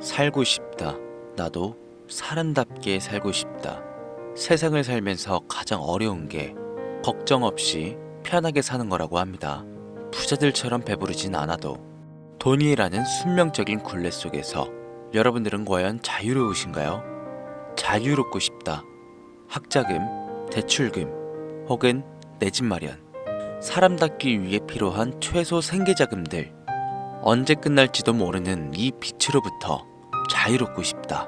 살고 싶다. 나도 사람답게 살고 싶다. 세상을 살면서 가장 어려운 게 걱정 없이 편하게 사는 거라고 합니다. 부자들처럼 배부르진 않아도 돈이라는 숙명적인 굴레 속에서 여러분들은 과연 자유로우신가요? 자유롭고 싶다. 학자금, 대출금, 혹은 내 집 마련. 사람답기 위해 필요한 최소 생계자금들. 언제 끝날지도 모르는 이 빛으로부터 자유롭고 싶다.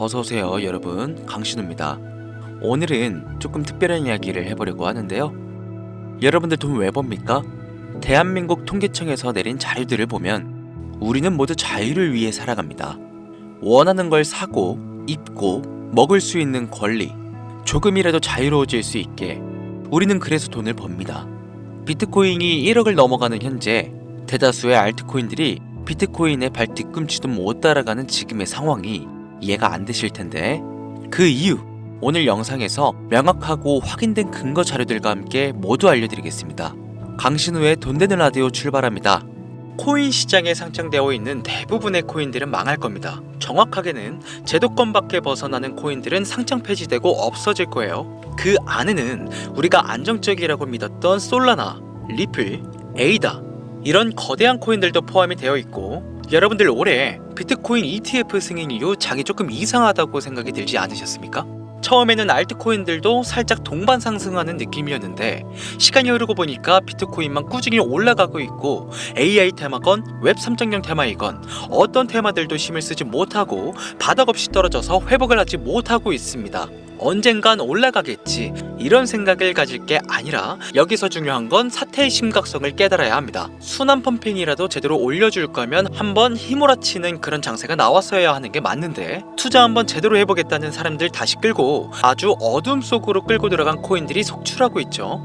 어서오세요 여러분, 강신우입니다. 오늘은 조금 특별한 이야기를 해보려고 하는데요. 여러분들 돈 왜 법니까? 대한민국 통계청에서 내린 자료들을 보면 우리는 모두 자유를 위해 살아갑니다. 원하는 걸 사고, 입고, 먹을 수 있는 권리, 조금이라도 자유로워질 수 있게 우리는 그래서 돈을 법니다. 비트코인이 1억을 넘어가는 현재 대다수의 알트코인들이 비트코인의 발 뒤꿈치도 못 따라가는 지금의 상황이 이해가 안 되실 텐데, 그 이유 오늘 영상에서 명확하고 확인된 근거 자료들과 함께 모두 알려드리겠습니다. 강신우의 돈 되는 라디오 출발합니다. 코인 시장에 상장되어 있는 대부분의 코인들은 망할 겁니다. 정확하게는 제도권 밖에 벗어나는 코인들은 상장 폐지되고 없어질 거예요. 그 안에는 우리가 안정적이라고 믿었던 솔라나, 리플, 에이다 이런 거대한 코인들도 포함이 되어 있고, 여러분들 올해 비트코인 ETF 승인 이후 장이 조금 이상하다고 생각이 들지 않으셨습니까? 처음에는 알트코인들도 살짝 동반 상승하는 느낌이었는데 시간이 흐르고 보니까 비트코인만 꾸준히 올라가고 있고, AI 테마건 웹 3.0 테마이건 어떤 테마들도 힘을 쓰지 못하고 바닥 없이 떨어져서 회복을 하지 못하고 있습니다. 언젠간 올라가겠지, 이런 생각을 가질 게 아니라 여기서 중요한 건 사태의 심각성을 깨달아야 합니다. 순환 펌핑이라도 제대로 올려줄 거면 한번 휘몰아치는 그런 장세가 나왔어야 하는 게 맞는데, 투자 한번 제대로 해보겠다는 사람들 다시 끌고 아주 어둠 속으로 끌고 들어간 코인들이 속출하고 있죠.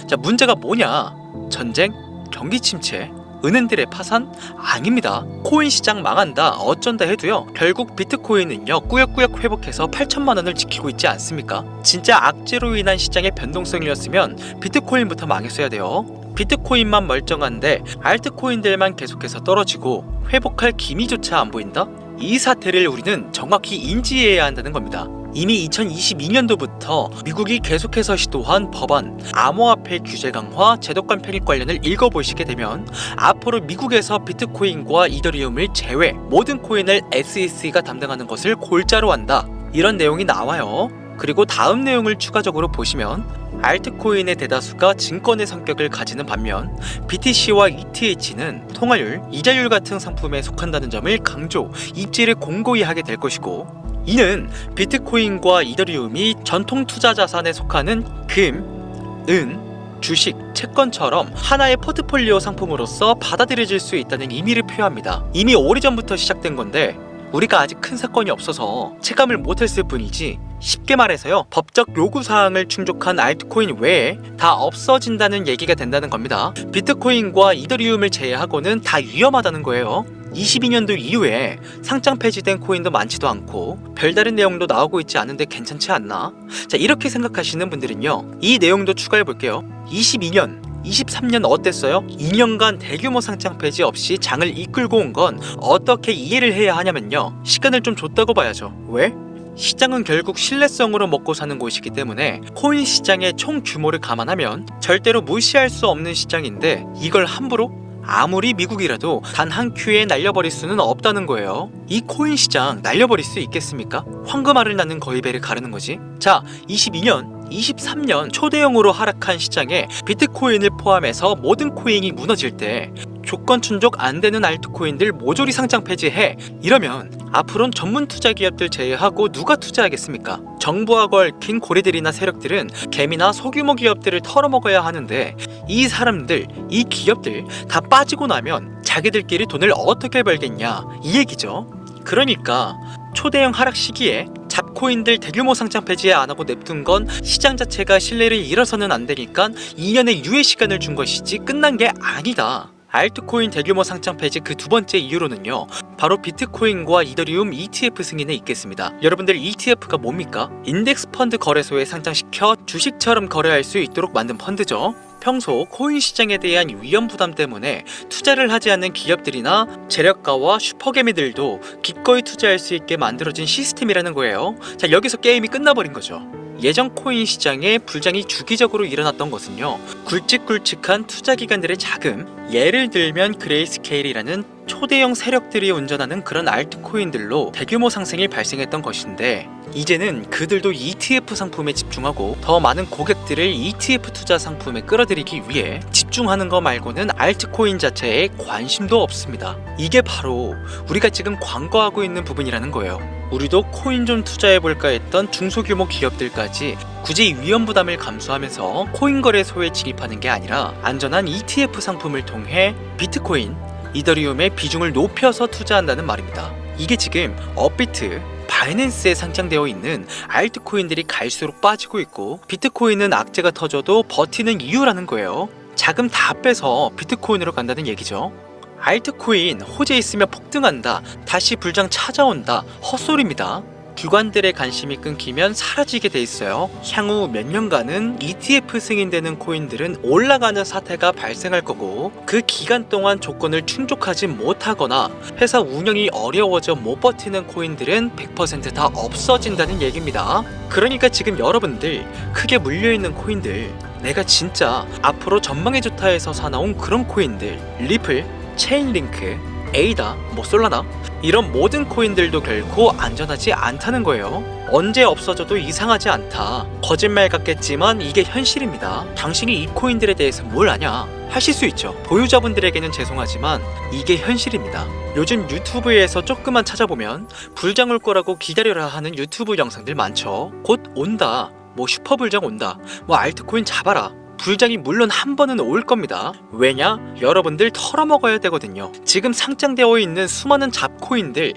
자, 문제가 뭐냐? 전쟁? 경기 침체? 은행들의 파산? 아닙니다. 코인 시장 망한다, 어쩐다 해도요, 결국 비트코인은요 꾸역꾸역 회복해서 8천만 원을 지키고 있지 않습니까? 진짜 악재로 인한 시장의 변동성이었으면 비트코인부터 망했어야 돼요. 비트코인만 멀쩡한데 알트코인들만 계속해서 떨어지고 회복할 기미조차 안 보인다? 이 사태를 우리는 정확히 인지해야 한다는 겁니다. 이미 2022년도부터 미국이 계속해서 시도한 법안, 암호화폐 규제 강화, 제도권 편입 관련을 읽어보시게 되면 앞으로 미국에서 비트코인과 이더리움을 제외 모든 코인을 SEC가 담당하는 것을 골자로 한다, 이런 내용이 나와요. 그리고 다음 내용을 추가적으로 보시면 알트코인의 대다수가 증권의 성격을 가지는 반면 BTC와 ETH는 통화율, 이자율 같은 상품에 속한다는 점을 강조, 입지를 공고히 하게 될 것이고, 이는 비트코인과 이더리움이 전통 투자 자산에 속하는 금, 은, 주식, 채권처럼 하나의 포트폴리오 상품으로서 받아들여질 수 있다는 의미를 표합니다. 이미 오래전부터 시작된 건데 우리가 아직 큰 사건이 없어서 체감을 못했을 뿐이지, 쉽게 말해서요, 법적 요구사항을 충족한 알트코인 외에 다 없어진다는 얘기가 된다는 겁니다. 비트코인과 이더리움을 제외하고는 다 위험하다는 거예요. 22년도 이후에 상장 폐지된 코인도 많지도 않고 별다른 내용도 나오고 있지 않은데 괜찮지 않나? 자, 이렇게 생각하시는 분들은요, 이 내용도 추가해 볼게요. 22년, 23년 어땠어요? 2년간 대규모 상장 폐지 없이 장을 이끌고 온 건 어떻게 이해를 해야 하냐면요, 시간을 좀 줬다고 봐야죠. 왜? 시장은 결국 신뢰성으로 먹고 사는 곳이기 때문에 코인 시장의 총 규모를 감안하면 절대로 무시할 수 없는 시장인데, 이걸 함부로 아무리 미국이라도 단 한 큐에 날려버릴 수는 없다는 거예요. 이 코인 시장 날려버릴 수 있겠습니까? 황금알을 낳는 거위배를 가르는 거지. 자, 22년, 23년 초대형으로 하락한 시장에 비트코인을 포함해서 모든 코인이 무너질 때 조건 충족 안 되는 알트코인들 모조리 상장 폐지해, 이러면 앞으로는 전문 투자 기업들 제외하고 누가 투자하겠습니까? 정부하고 얽힌 고리들이나 세력들은 개미나 소규모 기업들을 털어먹어야 하는데, 이 사람들, 이 기업들 다 빠지고 나면 자기들끼리 돈을 어떻게 벌겠냐, 이 얘기죠. 그러니까 초대형 하락 시기에 잡코인들 대규모 상장 폐지에 안 하고 냅둔 건 시장 자체가 신뢰를 잃어서는 안 되니까 2년의 유예 시간을 준 것이지 끝난 게 아니다. 알트코인 대규모 상장 폐지 그 두 번째 이유로는요, 바로 비트코인과 이더리움 ETF 승인에 있겠습니다. 여러분들 ETF가 뭡니까? 인덱스 펀드 거래소에 상장시켜 주식처럼 거래할 수 있도록 만든 펀드죠. 평소 코인 시장에 대한 위험 부담 때문에 투자를 하지 않는 기업들이나 재력가와 슈퍼개미들도 기꺼이 투자할 수 있게 만들어진 시스템이라는 거예요. 자, 여기서 게임이 끝나버린 거죠. 예전 코인 시장에 불장이 주기적으로 일어났던 것은요, 굵직굵직한 투자기관들의 자금, 예를 들면 그레이스케일이라는 초대형 세력들이 운전하는 그런 알트코인들로 대규모 상승이 발생했던 것인데, 이제는 그들도 ETF 상품에 집중하고 더 많은 고객들을 ETF 투자 상품에 끌어들이기 위해 집중하는 거 말고는 알트코인 자체에 관심도 없습니다. 이게 바로 우리가 지금 광고하고 있는 부분이라는 거예요. 우리도 코인 좀 투자해볼까 했던 중소규모 기업들까지 굳이 위험 부담을 감수하면서 코인 거래소에 진입하는 게 아니라 안전한 ETF 상품을 통해 비트코인, 이더리움의 비중을 높여서 투자한다는 말입니다. 이게 지금 업비트, 바이낸스에 상장되어 있는 알트코인들이 갈수록 빠지고 있고, 비트코인은 악재가 터져도 버티는 이유라는 거예요. 자금 다 빼서 비트코인으로 간다는 얘기죠. 알트코인 호재 있으면 폭등한다, 다시 불장 찾아온다, 헛소리입니다. 기관들의 관심이 끊기면 사라지게 돼 있어요. 향후 몇 년간은 ETF 승인되는 코인들은 올라가는 사태가 발생할 거고, 그 기간 동안 조건을 충족하지 못하거나 회사 운영이 어려워져 못 버티는 코인들은 100% 다 없어진다는 얘기입니다. 그러니까 지금 여러분들 크게 물려있는 코인들, 내가 진짜 앞으로 전망이 좋다 해서 사나운 그런 코인들, 리플, 체인링크, 에이다, 솔라나, 이런 모든 코인들도 결코 안전하지 않다는 거예요. 언제 없어져도 이상하지 않다. 거짓말 같겠지만 이게 현실입니다. 당신이 이 코인들에 대해서 뭘 아냐? 하실 수 있죠. 보유자분들에게는 죄송하지만 이게 현실입니다. 요즘 유튜브에서 조금만 찾아보면 불장 올 거라고 기다려라 하는 유튜브 영상들 많죠. 곧 온다, 슈퍼불장 온다, 알트코인 잡아라. 불장이 물론 한 번은 올 겁니다. 왜냐? 여러분들 털어먹어야 되거든요. 지금 상장되어 있는 수많은 잡코인들,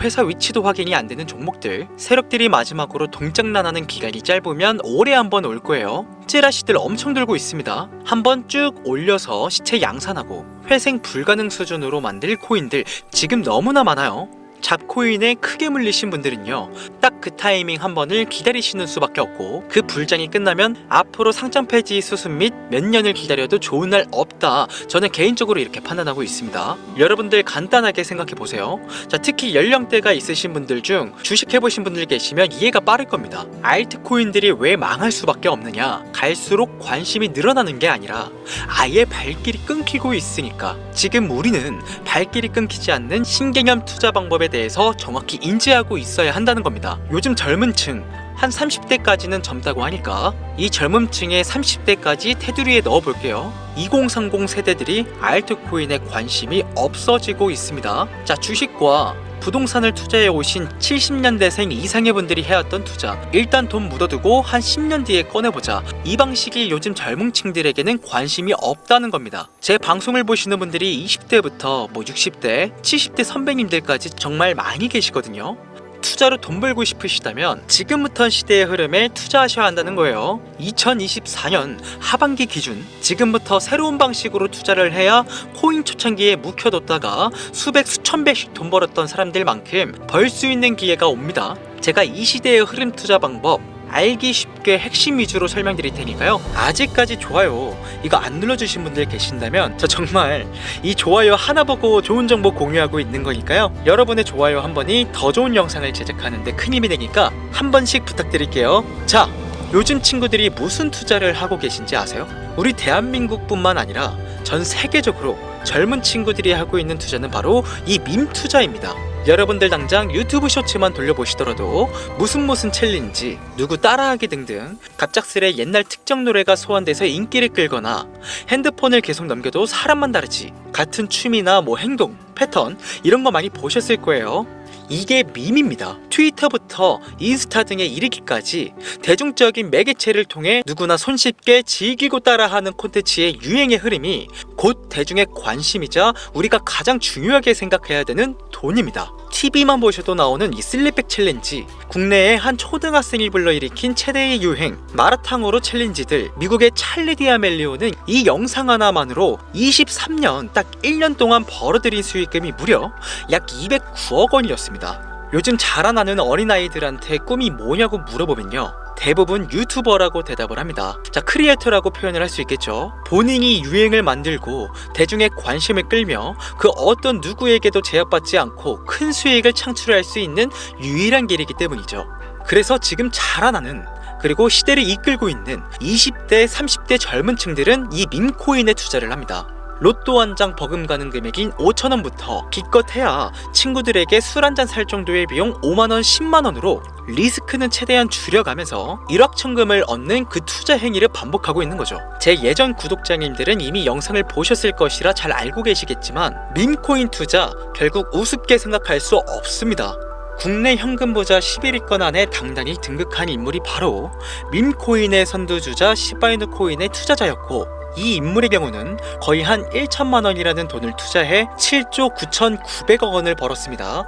회사 위치도 확인이 안 되는 종목들, 세력들이 마지막으로 동장난하는 기간이 짧으면 올해 한 번 올 거예요. 찌라시들 엄청 들고 있습니다. 한번 쭉 올려서 시체 양산하고 회생 불가능 수준으로 만들 코인들 지금 너무나 많아요. 잡코인에 크게 물리신 분들은요, 딱 그 타이밍 한 번을 기다리시는 수밖에 없고, 그 불장이 끝나면 앞으로 상장 폐지 수순 및 몇 년을 기다려도 좋은 날 없다, 저는 개인적으로 이렇게 판단하고 있습니다. 여러분들 간단하게 생각해 보세요. 자, 특히 연령대가 있으신 분들 중 주식해보신 분들 계시면 이해가 빠를 겁니다. 알트코인들이 왜 망할 수밖에 없느냐? 갈수록 관심이 늘어나는 게 아니라 아예 발길이 끊기고 있으니까. 지금 우리는 발길이 끊기지 않는 신개념 투자 방법에 대해서 정확히 인지하고 있어야 한다는 겁니다. 요즘 젊은 층, 한 30대까지는 젊다고 하니까 이 젊은 층의 30대까지 테두리에 넣어볼게요. 2030 세대들이 알트코인에 관심이 없어지고 있습니다. 자, 주식과 부동산을 투자해 오신 70년대생 이상의 분들이 해왔던 투자, 일단 돈 묻어두고 한 10년 뒤에 꺼내보자, 이 방식이 요즘 젊은 층들에게는 관심이 없다는 겁니다. 제 방송을 보시는 분들이 20대부터 60대, 70대 선배님들까지 정말 많이 계시거든요. 투자로 돈 벌고 싶으시다면 지금부터 시대의 흐름에 투자하셔야 한다는 거예요. 2024년 하반기 기준, 지금부터 새로운 방식으로 투자를 해야 코인 초창기에 묵혀뒀다가 수백 수천 배씩 돈 벌었던 사람들만큼 벌 수 있는 기회가 옵니다. 제가 이 시대의 흐름 투자 방법 알기 쉽게 핵심 위주로 설명드릴 테니까요. 아직까지 좋아요 이거 안 눌러주신 분들 계신다면 저 정말 이 좋아요 하나 보고 좋은 정보 공유하고 있는 거니까요. 여러분의 좋아요 한 번이 더 좋은 영상을 제작하는데 큰 힘이 되니까 한 번씩 부탁드릴게요. 자, 요즘 친구들이 무슨 투자를 하고 계신지 아세요? 우리 대한민국뿐만 아니라 전 세계적으로 젊은 친구들이 하고 있는 투자는 바로 이 밈 투자입니다. 여러분들 당장 유튜브 쇼츠만 돌려보시더라도 무슨 챌린지, 누구 따라하기 등등 갑작스레 옛날 특정 노래가 소환돼서 인기를 끌거나 핸드폰을 계속 넘겨도 사람만 다르지, 같은 취미나 행동, 패턴 이런 거 많이 보셨을 거예요. 이게 밈입니다. 트위터부터 인스타 등에 이르기까지 대중적인 매개체를 통해 누구나 손쉽게 즐기고 따라하는 콘텐츠의 유행의 흐름이 곧 대중의 관심이자 우리가 가장 중요하게 생각해야 되는 돈입니다. TV만 보셔도 나오는 이 슬립백 챌린지, 국내에 한 초등학생이 불러일으킨 최대의 유행, 마라탕으로 챌린지들, 미국의 찰리 디아멜리오는 이 영상 하나만으로 23년 딱 1년 동안 벌어들인 수익금이 무려 약 209억 원이었습니다. 요즘 자라나는 어린아이들한테 꿈이 뭐냐고 물어보면요, 대부분 유튜버라고 대답을 합니다. 자, 크리에이터라고 표현을 할 수 있겠죠. 본인이 유행을 만들고 대중의 관심을 끌며 그 어떤 누구에게도 제약받지 않고 큰 수익을 창출할 수 있는 유일한 길이기 때문이죠. 그래서 지금 자라나는, 그리고 시대를 이끌고 있는 20대, 30대 젊은 층들은 이 밈코인에 투자를 합니다. 로또 한 장 버금가는 금액인 5,000원부터 기껏해야 친구들에게 술 한잔 살 정도의 비용 5만원, 10만원으로 리스크는 최대한 줄여가면서 일확천금을 얻는 그 투자 행위를 반복하고 있는 거죠. 제 예전 구독자님들은 이미 영상을 보셨을 것이라 잘 알고 계시겠지만, 밈코인 투자 결국 우습게 생각할 수 없습니다. 국내 현금 부자 11위권 안에 당당히 등극한 인물이 바로 밈코인의 선두주자 시바이누 코인의 투자자였고, 이 인물의 경우는 거의 한 1천만원이라는 돈을 투자해 7조 9,900억 원을 벌었습니다.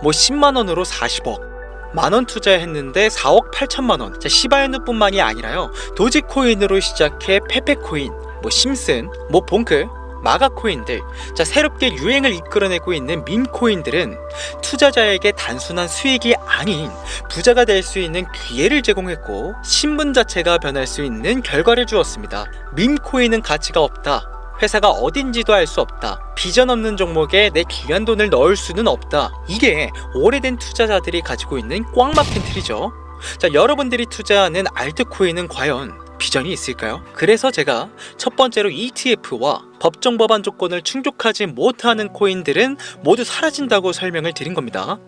10만원으로 40억, 만원 투자했는데 4억 8천만원. 자, 시바이누뿐만이 아니라요, 도지코인으로 시작해 페페코인, 심슨, 봉크, 마가코인들, 자, 새롭게 유행을 이끌어내고 있는 밈코인들은 투자자에게 단순한 수익이 아닌 부자가 될 수 있는 기회를 제공했고, 신분 자체가 변할 수 있는 결과를 주었습니다. 밈코인은 가치가 없다, 회사가 어딘지도 알 수 없다, 비전 없는 종목에 내 귀한 돈을 넣을 수는 없다, 이게 오래된 투자자들이 가지고 있는 꽉 막힌 틀이죠. 자, 여러분들이 투자하는 알트코인은 과연 비전이 있을까요? 그래서 제가 첫 번째로 ETF와 법정 법안 조건을 충족하지 못하는 코인들은 모두 사라진다고 설명을 드린 겁니다.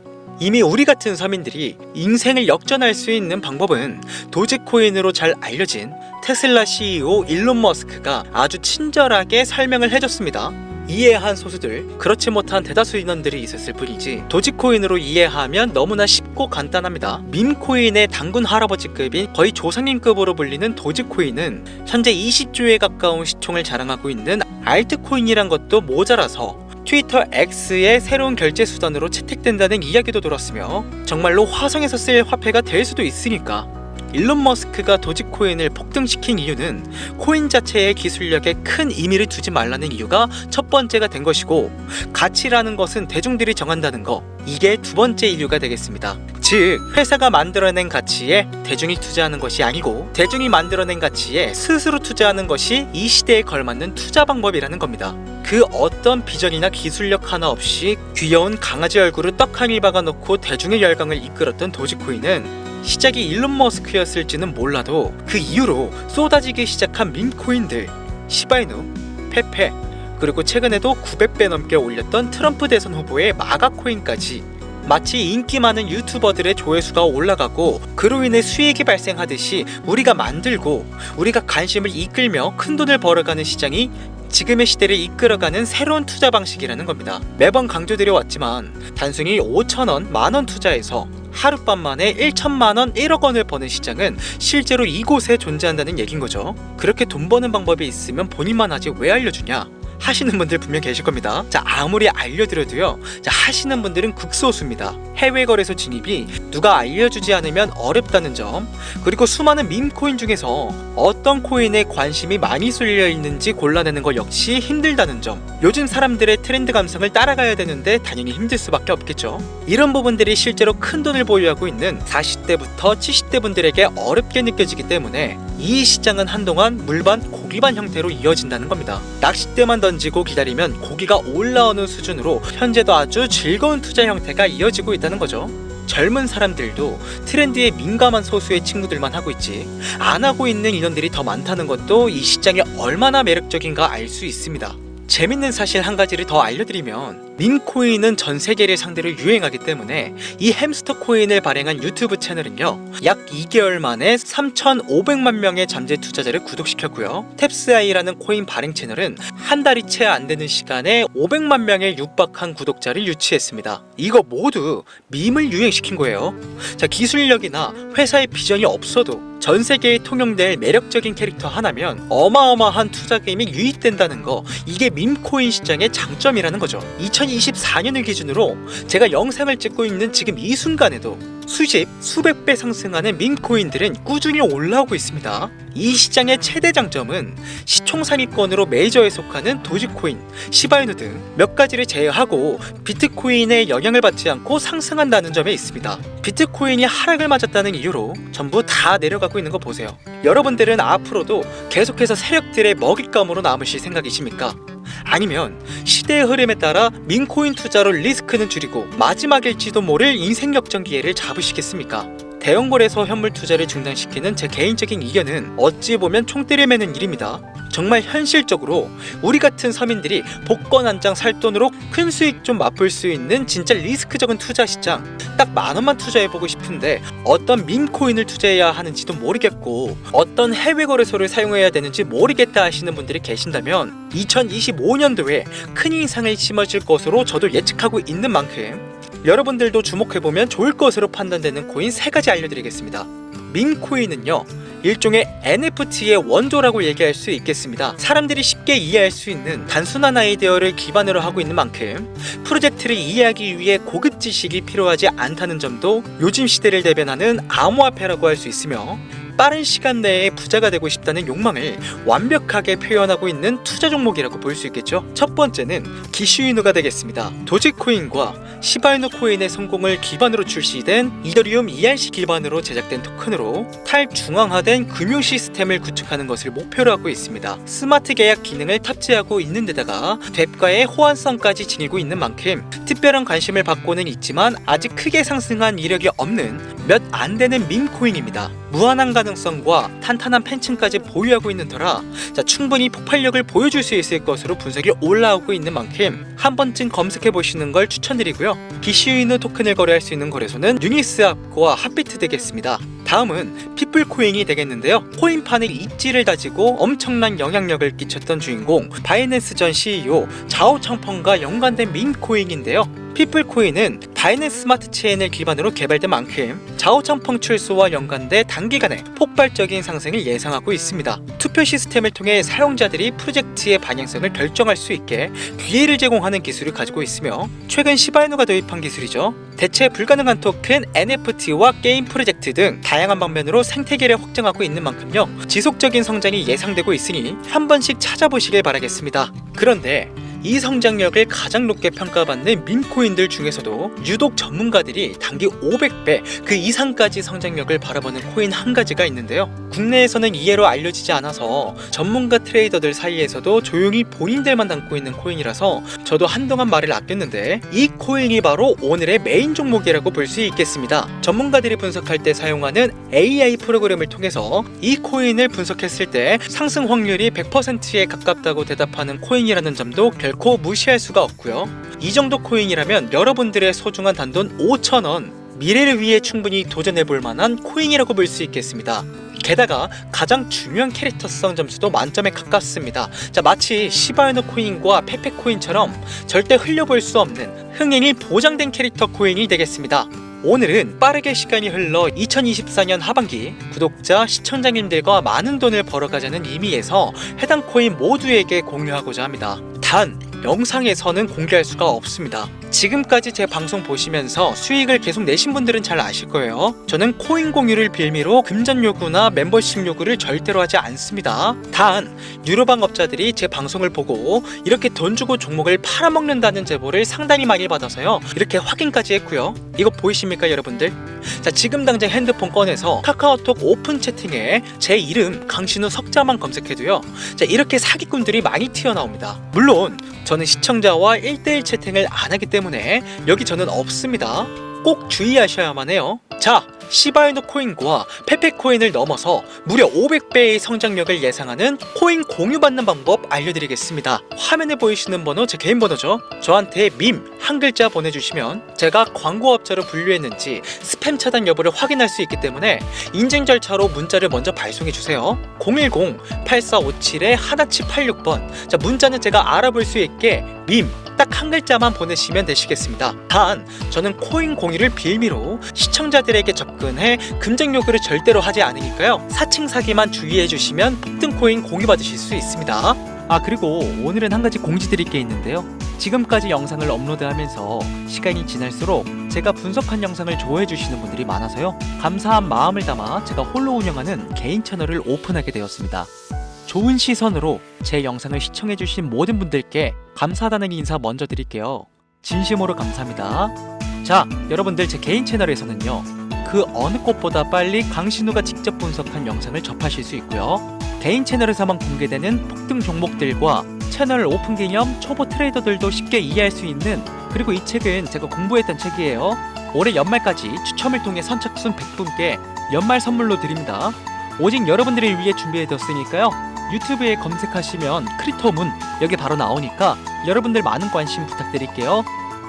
이미 우리 같은 서민들이 인생을 역전할 수 있는 방법은 도지코인으로 잘 알려진 테슬라 CEO 일론 머스크가 아주 친절하게 설명을 해줬습니다. 이해한 소수들, 그렇지 못한 대다수 인원들이 있었을 뿐이지 도지코인으로 이해하면 너무나 쉽고 간단합니다. 밈코인의 단군 할아버지급인 거의 조상님급으로 불리는 도지코인은 현재 20조에 가까운 시총을 자랑하고 있는 알트코인이란 것도 모자라서 트위터 X의 새로운 결제 수단으로 채택된다는 이야기도 들었으며, 정말로 화성에서 쓸 화폐가 될 수도 있으니까 일론 머스크가 도지코인을 폭등시킨 이유는 코인 자체의 기술력에 큰 의미를 두지 말라는 이유가 첫 번째가 된 것이고, 가치라는 것은 대중들이 정한다는 거, 이게 두 번째 이유가 되겠습니다. 즉, 회사가 만들어낸 가치에 대중이 투자하는 것이 아니고 대중이 만들어낸 가치에 스스로 투자하는 것이 이 시대에 걸맞는 투자 방법이라는 겁니다. 그 어떤 비전이나 기술력 하나 없이 귀여운 강아지 얼굴을 떡하니 박아놓고 대중의 열광을 이끌었던 도지코인은 시작이 일론 머스크였을지는 몰라도 그 이후로 쏟아지기 시작한 밈코인들, 시바이누, 페페, 그리고 최근에도 900배 넘게 올렸던 트럼프 대선 후보의 마가코인까지 마치 인기 많은 유튜버들의 조회수가 올라가고 그로 인해 수익이 발생하듯이 우리가 만들고 우리가 관심을 이끌며 큰돈을 벌어가는 시장이 지금의 시대를 이끌어가는 새로운 투자 방식이라는 겁니다. 매번 강조드려왔지만 단순히 5천원, 만원 투자해서 하룻밤 만에 1천만원, 1억 원을 버는 시장은 실제로 이곳에 존재한다는 얘긴 거죠. 그렇게 돈 버는 방법이 있으면 본인만 하지 왜 알려주냐 하시는 분들 분명 계실 겁니다. 자, 아무리 알려드려도요, 자, 하시는 분들은 극소수입니다. 해외 거래소 진입이 누가 알려주지 않으면 어렵다는 점, 그리고 수많은 밈코인 중에서 어떤 코인에 관심이 많이 쏠려 있는지 골라내는 것 역시 힘들다는 점, 요즘 사람들의 트렌드 감성을 따라가야 되는데 당연히 힘들 수밖에 없겠죠. 이런 부분들이 실제로 큰 돈을 보유하고 있는 40대부터 70대 분들에게 어렵게 느껴지기 때문에 이 시장은 한동안 물반 고기반 형태로 이어진다는 겁니다. 낚싯대만 던지고 기다리면 고기가 올라오는 수준으로 현재도 아주 즐거운 투자 형태가 이어지고 있다는 거죠. 젊은 사람들도 트렌드에 민감한 소수의 친구들만 하고 있지 안 하고 있는 인원들이 더 많다는 것도 이 시장이 얼마나 매력적인가 알 수 있습니다. 재밌는 사실 한 가지를 더 알려드리면, 밈코인은 전 세계를 상대로 유행하기 때문에 이 햄스터 코인을 발행한 유튜브 채널은요, 약 2개월 만에 3,500만 명의 잠재 투자자를 구독시켰고요. 탭스아이라는 코인 발행 채널은 한 달이 채 안 되는 시간에 500만 명에 육박한 구독자를 유치했습니다. 이거 모두 밈을 유행시킨 거예요. 자, 기술력이나 회사의 비전이 없어도 전 세계에 통용될 매력적인 캐릭터 하나면 어마어마한 투자금이 유입된다는 거, 이게 밈코인 시장의 장점이라는 거죠. 2024년을 기준으로 제가 영상을 찍고 있는 지금 이 순간에도 수십, 수백 배 상승하는 밈코인들은 꾸준히 올라오고 있습니다. 이 시장의 최대 장점은 시총 상위권으로 메이저에 속하는 도지코인, 시바이누 등 몇 가지를 제외하고 비트코인의 영향을 받지 않고 상승한다는 점에 있습니다. 비트코인이 하락을 맞았다는 이유로 전부 다 내려가고 있는 거 보세요. 여러분들은 앞으로도 계속해서 세력들의 먹잇감으로 남으실 생각이십니까? 아니면 시대의 흐름에 따라 밈코인 투자로 리스크는 줄이고 마지막일지도 모를 인생 역전 기회를 잡으시겠습니까? 대형거래소 현물 투자를 중단시키는 제 개인적인 의견은 어찌 보면 총대를 매는 일입니다. 정말 현실적으로 우리 같은 서민들이 복권 한 장 살 돈으로 큰 수익 좀 맛볼 수 있는 진짜 리스크적인 투자 시장, 딱 10,000원만 투자해보고 싶은데 어떤 밈코인을 투자해야 하는지도 모르겠고 어떤 해외 거래소를 사용해야 되는지 모르겠다 하시는 분들이 계신다면 2025년도에 큰 인상을 심어질 것으로 저도 예측하고 있는 만큼 여러분들도 주목해보면 좋을 것으로 판단되는 코인 3가지 알려드리겠습니다. 밈코인은요, 일종의 NFT의 원조라고 얘기할 수 있겠습니다. 사람들이 쉽게 이해할 수 있는 단순한 아이디어를 기반으로 하고 있는 만큼 프로젝트를 이해하기 위해 고급 지식이 필요하지 않다는 점도 요즘 시대를 대변하는 암호화폐라고 할 수 있으며, 빠른 시간 내에 부자가 되고 싶다는 욕망을 완벽하게 표현하고 있는 투자 종목이라고 볼 수 있겠죠. 첫 번째는 기슈이누가 되겠습니다. 도지코인과 시바이누 코인의 성공을 기반으로 출시된 이더리움 ERC 기반으로 제작된 토큰으로 탈중앙화된 금융 시스템을 구축하는 것을 목표로 하고 있습니다. 스마트 계약 기능을 탑재하고 있는 데다가 웹과의 호환성까지 지니고 있는 만큼 특별한 관심을 받고는 있지만 아직 크게 상승한 이력이 없는 몇 안 되는 밈코인입니다. 무한한 가능성과 탄탄한 팬층까지 보유하고 있는 터라 충분히 폭발력을 보여줄 수 있을 것으로 분석이 올라오고 있는 만큼 한 번쯤 검색해 보시는 걸 추천드리고요. 기슈이누 토큰을 거래할 수 있는 거래소는 유니스왑과 핫비트 되겠습니다. 다음은 피플코인이 되겠는데요. 코인판의 입지를 다지고 엄청난 영향력을 끼쳤던 주인공 바이낸스 전 CEO 자오창펑과 연관된 밈코인인데요. 피플코인은 바이낸스 스마트 체인을 기반으로 개발된 만큼 자오창펑 출소와 연관돼 단기간에 폭발적인 상승을 예상하고 있습니다. 투표 시스템을 통해 사용자들이 프로젝트의 방향성을 결정할 수 있게 기회를 제공하는 기술을 가지고 있으며, 최근 시바이누가 도입한 기술이죠. 대체 불가능한 토큰, NFT와 게임 프로젝트 등 다양한 방면으로 생태계를 확장하고 있는 만큼요, 지속적인 성장이 예상되고 있으니 한 번씩 찾아보시길 바라겠습니다. 그런데 이 성장력을 가장 높게 평가받는 밈코인들 중에서도 유독 전문가들이 단기 500배 그 이상까지 성장력을 바라보는 코인 한 가지가 있는데요. 국내에서는 이해로 알려지지 않아서 전문가 트레이더들 사이에서도 조용히 본인들만 담고 있는 코인이라서 저도 한동안 말을 아꼈는데, 이 코인이 바로 오늘의 메인 종목이라고 볼 수 있겠습니다. 전문가들이 분석할 때 사용하는 AI 프로그램을 통해서 이 코인을 분석했을 때 상승 확률이 100%에 가깝다고 대답하는 코인이라는 점도 결코 무시할 수가 없고요. 이 정도 코인이라면 여러분들의 소중한 단돈 5,000원, 미래를 위해 충분히 도전해볼 만한 코인이라고 볼 수 있겠습니다. 게다가 가장 중요한 캐릭터성 점수도 만점에 가깝습니다. 마치 시바이누 코인과 페페 코인처럼 절대 흘려볼 수 없는 흥행이 보장된 캐릭터 코인이 되겠습니다. 오늘은 빠르게 시간이 흘러 2024년 하반기 구독자, 시청자님들과 많은 돈을 벌어가자는 의미에서 해당 코인 모두에게 공유하고자 합니다. 단, 영상에서는 공개할 수가 없습니다. 지금까지 제 방송 보시면서 수익을 계속 내신 분들은 잘 아실 거예요. 저는 코인 공유를 빌미로 금전 요구나 멤버십 요구를 절대로 하지 않습니다. 단, 유료방업자들이 제 방송을 보고 이렇게 돈 주고 종목을 팔아먹는다는 제보를 상당히 많이 받아서요, 이렇게 확인까지 했고요. 이거 보이십니까 여러분들? 지금 당장 핸드폰 꺼내서 카카오톡 오픈 채팅에 제 이름 강신우 석자만 검색해도요, 이렇게 사기꾼들이 많이 튀어나옵니다. 물론 저는 시청자와 1대1 채팅을 안 하기 때문에 여기 저는 없습니다. 꼭 주의하셔야만 해요. 자, 시바이누 코인과 페페 코인을 넘어서 무려 500배의 성장력을 예상하는 코인 공유받는 방법 알려드리겠습니다. 화면에 보이시는 번호 제 개인 번호죠. 저한테 밈 한 글자 보내주시면 제가 광고업자로 분류했는지 스팸 차단 여부를 확인할 수 있기 때문에 인증 절차로 문자를 먼저 발송해주세요. 010-8457-1786번. 자, 문자는 제가 알아볼 수 있게 밈 딱 한 글자만 보내시면 되시겠습니다. 단, 저는 코인 공유를 빌미로 시청자들에게 접근해 금전 요구를 절대로 하지 않으니까요. 사칭 사기만 주의해 주시면 폭등 코인 공유 받으실 수 있습니다. 그리고 오늘은 한 가지 공지드릴 게 있는데요. 지금까지 영상을 업로드하면서 시간이 지날수록 제가 분석한 영상을 좋아해 주시는 분들이 많아서요. 감사한 마음을 담아 제가 홀로 운영하는 개인 채널을 오픈하게 되었습니다. 좋은 시선으로 제 영상을 시청해주신 모든 분들께 감사하다는 인사 먼저 드릴게요. 진심으로 감사합니다. 자, 여러분들 제 개인 채널에서는요, 그 어느 곳보다 빨리 강신우가 직접 분석한 영상을 접하실 수 있고요. 개인 채널에서만 공개되는 폭등 종목들과 채널 오픈 기념 초보 트레이더들도 쉽게 이해할 수 있는, 그리고 이 책은 제가 공부했던 책이에요. 올해 연말까지 추첨을 통해 선착순 100분께 연말 선물로 드립니다. 오직 여러분들을 위해 준비해뒀으니까요. 유튜브에 검색하시면 크리토문 여기 바로 나오니까 여러분들 많은 관심 부탁드릴게요.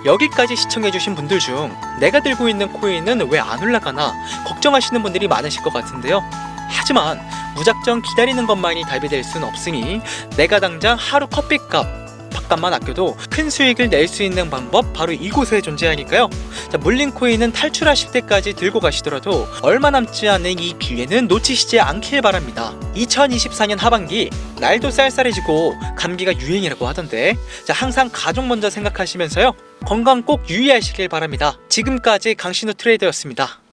여기까지 시청해주신 분들 중 내가 들고 있는 코인은 왜 안 올라가나 걱정하시는 분들이 많으실 것 같은데요. 하지만 무작정 기다리는 것만이 답이 될 순 없으니 내가 당장 하루 커피값 밥값만 아껴도 큰 수익을 낼 수 있는 방법 바로 이곳에 존재하니까요. 자, 물린 코인은 탈출하실 때까지 들고 가시더라도 얼마 남지 않은 이 기회는 놓치시지 않길 바랍니다. 2024년 하반기 날도 쌀쌀해지고 감기가 유행이라고 하던데, 자, 항상 가족 먼저 생각하시면서요, 건강 꼭 유의하시길 바랍니다. 지금까지 강신우 트레이더였습니다.